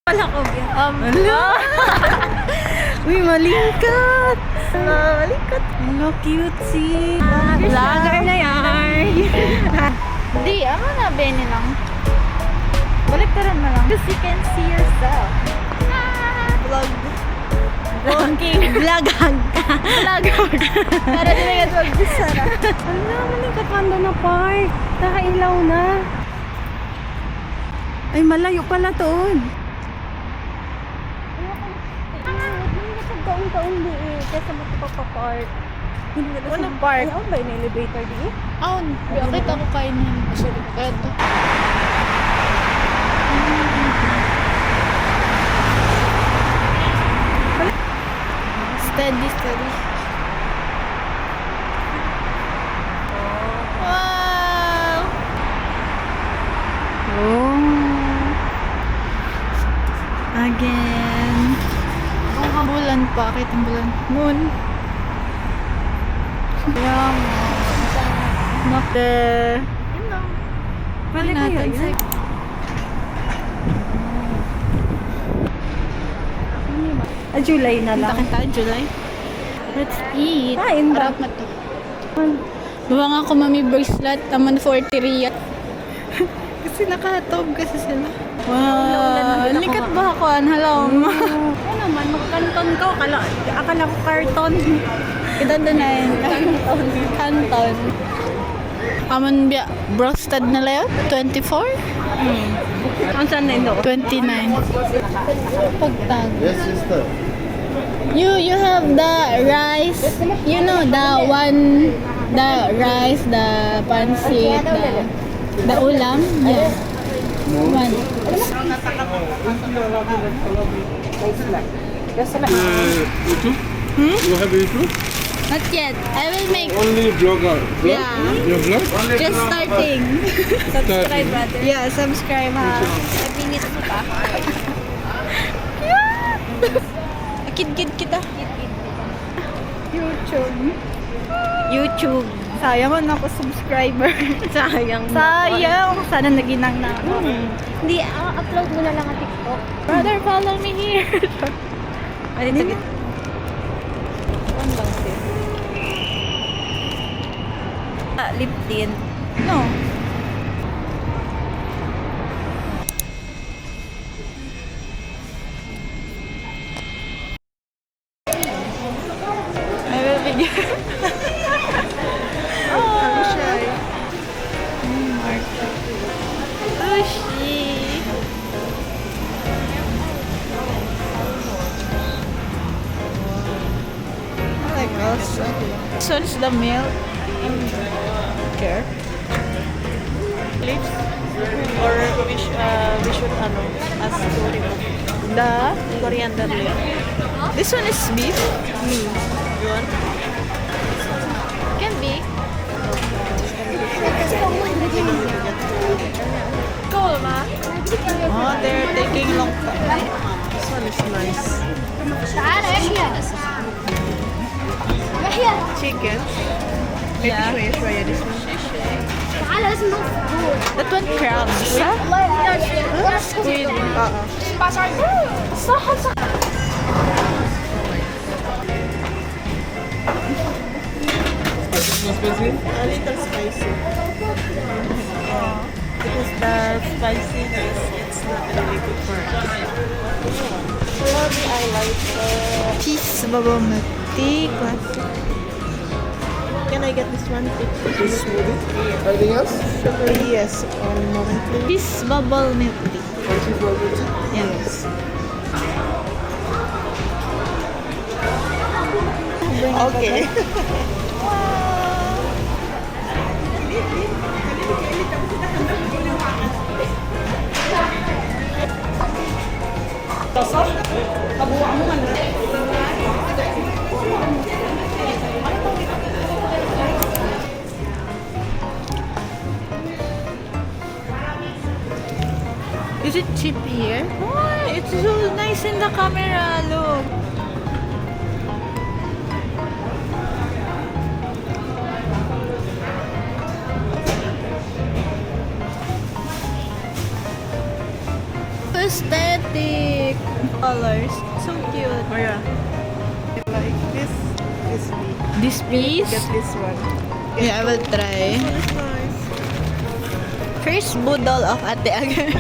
Wala ko biya. Uy, malingkat. Malikot. Hello, cutesy. Vlogger na yan. Hindi, ako na, Benny lang. Balik ka rin na lang. Because you can see yourself. Vlog. Vlogging. Vlogag. Vlogger. Para din na mag-bisa na. Wala, malingkat kanda na park. Nakailaw na. Ay, malayo pala toon. Taon-taon di eh. Kasi mo ito pa-park. Ano park? Ay, ba yung elevator di eh? Aon, bakit ako kain ng sorry, kaya to. Steady, steady. Wow! Oh. Again. Ang kabulan pa, kahit ang bulan. Moon. Yeah, Nakde. Yun lang. Balik kayo. July na lang. Kita July. Let's eat. Kain ba? Harap na to. Bawa nga ako mami bracelet. Taman 40 riyat. Kasi nakatob kasi sila. Wow. Likat ba ako? Hello. Ano naman, magkanton ko. Akala ko karton. Idanda na yun. Canton. Amon biya, roasted na layo? 24? Ang saan na ito? 29. Pagtag. Yes, sister. You have the rice, you know the rice, the pancit, the ulam, yeah. One. YouTube? You have YouTube? Not yet. I will make. Only blogger. Blog? Yeah. Your blog? Just starting. Subscribe, brother. Yeah, subscribe ha. 5 minutes pa. Kid kita. YouTube. Sayang ko na ako subscriber. Sayang. Sayang. Sana naginang na ako. Hindi, upload mo na lang ang TikTok. Brother, follow me here. Ay, dito. Lip tint. No. I will begin. Oh, shy. Sushi. I like also. This one is the milk. Care. Lips or we should as to remove The coriander leaf. this one is beef. You want? Can be. Cool, ma? Oh, they're taking long time. This one is nice. Chicken. Maybe Yeah. show this one. That one crabs. Squid. A little spicy. Because the spiciness, it's not really good for us. Probably I like Cheese bubble milk tea. Classic. Can I get this one? This smoothie? Anything else? Yes, one moment please. Cheese bubble milk tea. Yes. Okay. Is it cheap here? Oh, it's so nice in the camera. Look. Aesthetic. Colors. So cute. Oh yeah. Like this piece. This piece? Get this one. Yeah, I will try. This one is nice. First boodle of Ate Agar.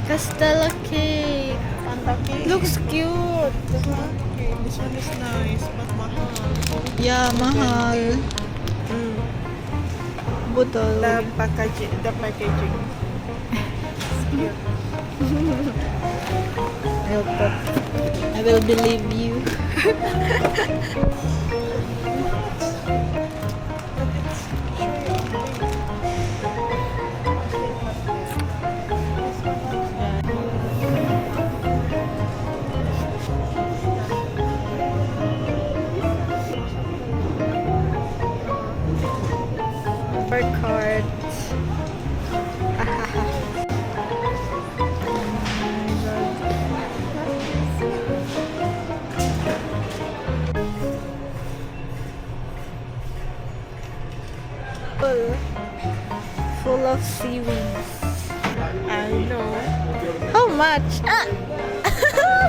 Castella cake. Pantaki. Looks cute. Okay, this one is nice, but mahal. Yeah, mahal. Mm. Boodle. The packaging. It's cute. I will believe you. For cards. Full of seaweed. I know. How much? Ah!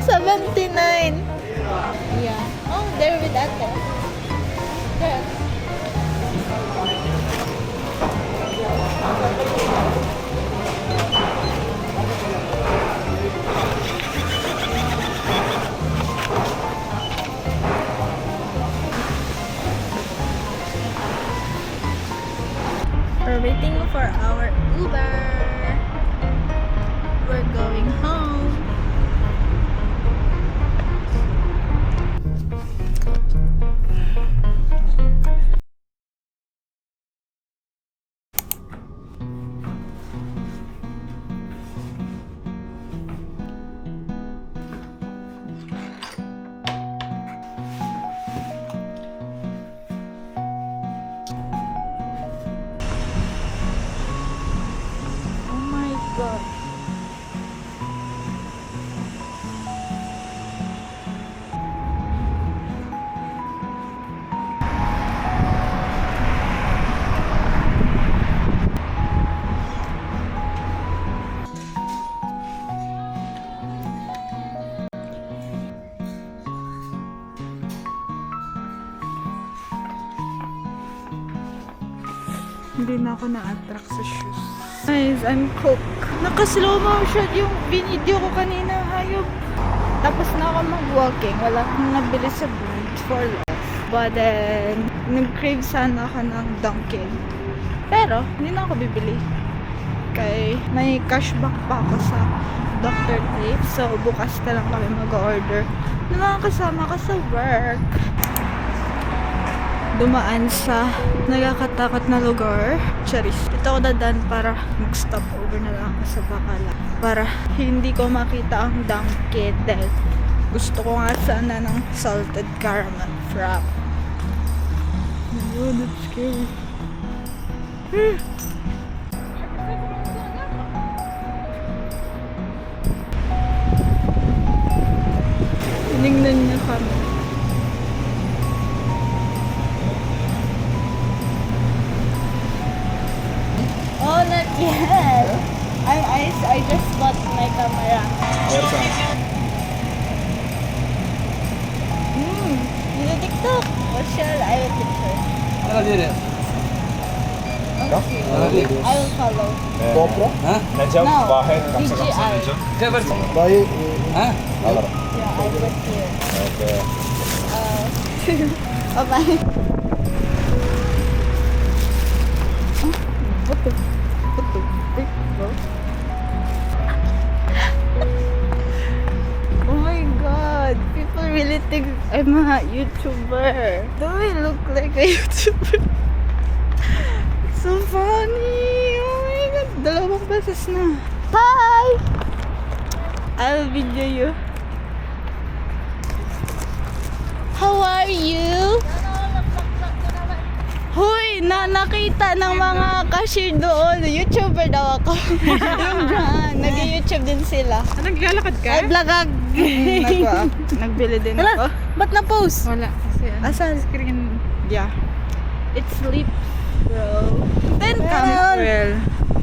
79. Yeah. Oh, there with Ate. There. We're waiting for our Uber. We're going home. Oh my god. Hindi na ako na-attract sa shoes. Guys, I'm cooked. Naka-slow motion yung video ko kanina, hayop. Tapos na ako mag-walking. Wala akong nabili sa Birds for less. But then, nag-crave sana ako ng Dunkin. Pero, hindi na ako bibili. Kaya may cashback pa ako sa Dr. Tape. So, bukas na lang kami mag-order ng mga kasama ko sa work. Dumaan sa nagkakatakot na lugar. Charis. Ito ako dadaan para mag-stop over na lang ako sa Bacala. Para hindi ko makita ang Dunkin dahil gusto ko nga sana ng salted caramel frap. Oh, that's scary. Tinignan niya kami. Oh, not yet. I just bought my camera. Yung TikTok. What shall I will picture? Okay. I will follow. GoPro? Necam No. Vahid DJI. Buy it. Yeah, I put here. Bye-bye. What the frick, bro? Oh my god, people really think I'm a YouTuber. Do I look like a YouTuber? It's so funny. Oh my god, dalawang beses na. Hi! I'll video you. How are you? Hoy, nakita ng mga cashier doon. YouTuber daw ako. Yung dyan, nag-YouTube din sila. Naglalakad ka? Ay, vlogag. Nagbili din ako. Ba't na-post? Wala. Kasi Asan? screen. Yeah. It's sleep, bro. Then come. Well,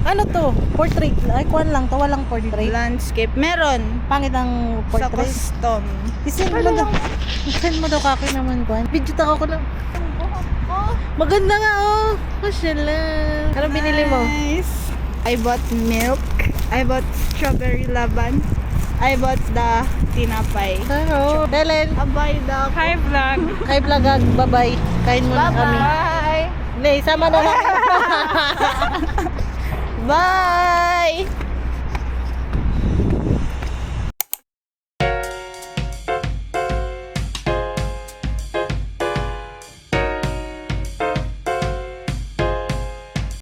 Ano to? Portrait. Ay, kuwan lang to. Walang portrait. Landscape. Meron. Pangit ang Sa portrait. custom. Isend mo daw. Isend mo daw kaki naman kuwan. Video ta ko lang. Maganda nga oh. Mashallah. Ano binili mo? Nice. I bought milk. I bought strawberry laban. I bought the tinapay. Hello. Belen. Abay the... Hi, vlog. Kay vlogag. Bye-bye. Kain muna kami. Bye-bye. Hindi, sama na lang. Bye!